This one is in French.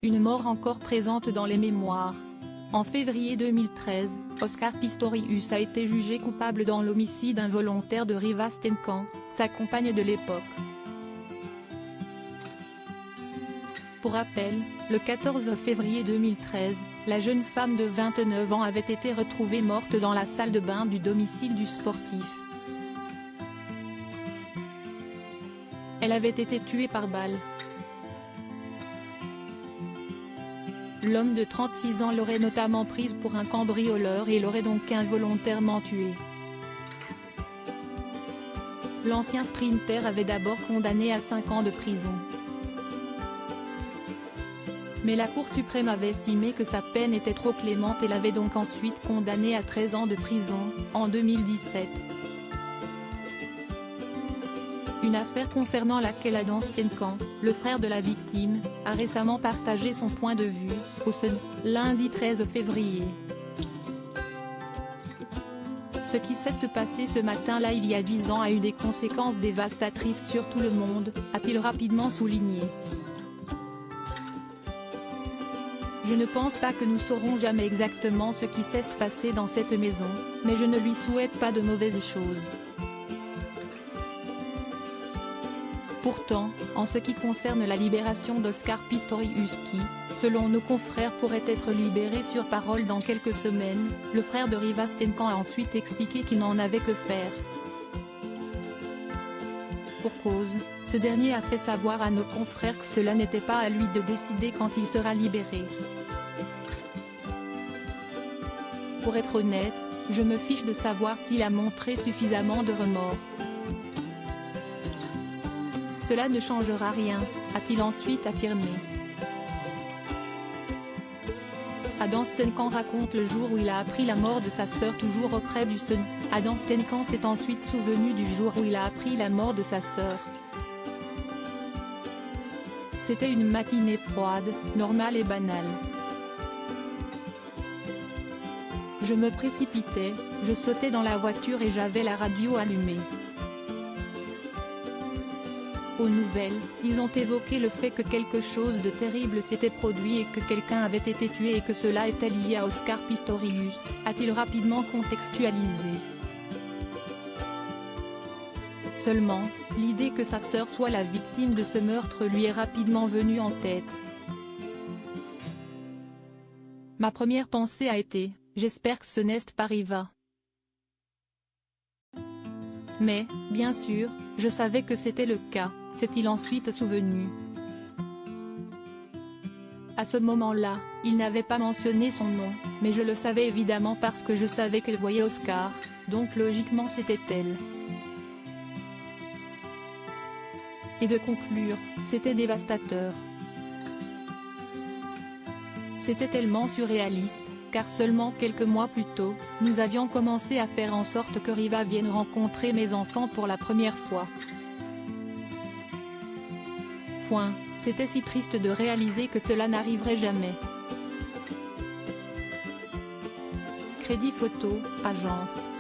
une mort encore présente dans les mémoires. En février 2013, Oscar Pistorius a été jugé coupable dans l'homicide involontaire de Riva Steenkamp, sa compagne de l'époque. Pour rappel, le 14 février 2013, la jeune femme de 29 ans avait été retrouvée morte dans la salle de bain du domicile du sportif. Elle avait été tuée par balle. L'homme de 36 ans l'aurait notamment prise pour un cambrioleur et l'aurait donc involontairement tuée. L'ancien sprinter avait d'abord condamné à 5 ans de prison. Mais la Cour suprême avait estimé que sa peine était trop clémente et l'avait donc ensuite condamné à 13 ans de prison, en 2017. Une affaire concernant laquelle Adam Steenkamp, le frère de la victime, a récemment partagé son point de vue, au Sun, lundi 13 février. Ce qui s'est passé ce matin-là il y a 10 ans a eu des conséquences dévastatrices sur tout le monde, a-t-il rapidement souligné. Je ne pense pas que nous saurons jamais exactement ce qui s'est passé dans cette maison, mais je ne lui souhaite pas de mauvaises choses. Pourtant, en ce qui concerne la libération d'Oscar Pistorius qui, selon nos confrères pourrait être libéré sur parole dans quelques semaines, le frère de Riva Steenkamp a ensuite expliqué qu'il n'en avait que faire. Pour cause, ce dernier a fait savoir à nos confrères que cela n'était pas à lui de décider quand il sera libéré. Pour être honnête, je me fiche de savoir s'il a montré suffisamment de remords. Cela ne changera rien, a-t-il ensuite affirmé. Adam Steenkamp raconte le jour où il a appris la mort de sa sœur toujours auprès du Sun. Adam Steenkamp s'est ensuite souvenu du jour où il a appris la mort de sa sœur. C'était une matinée froide, normale et banale. Je me précipitais, je sautais dans la voiture et j'avais la radio allumée. Aux nouvelles, ils ont évoqué le fait que quelque chose de terrible s'était produit et que quelqu'un avait été tué et que cela était lié à Oscar Pistorius, a-t-il rapidement contextualisé. Seulement, l'idée que sa sœur soit la victime de ce meurtre lui est rapidement venue en tête. Ma première pensée a été, j'espère que ce n'est pas Riva. Mais, bien sûr, je savais que c'était le cas, s'est-il ensuite souvenu. À ce moment-là, il n'avait pas mentionné son nom, mais je le savais évidemment parce que je savais qu'elle voyait Oscar, donc logiquement c'était elle. Et de conclure, c'était dévastateur. C'était tellement surréaliste, car seulement quelques mois plus tôt, nous avions commencé à faire en sorte que Riva vienne rencontrer mes enfants pour la première fois. Point, c'était si triste de réaliser que cela n'arriverait jamais. Crédit photo, agence.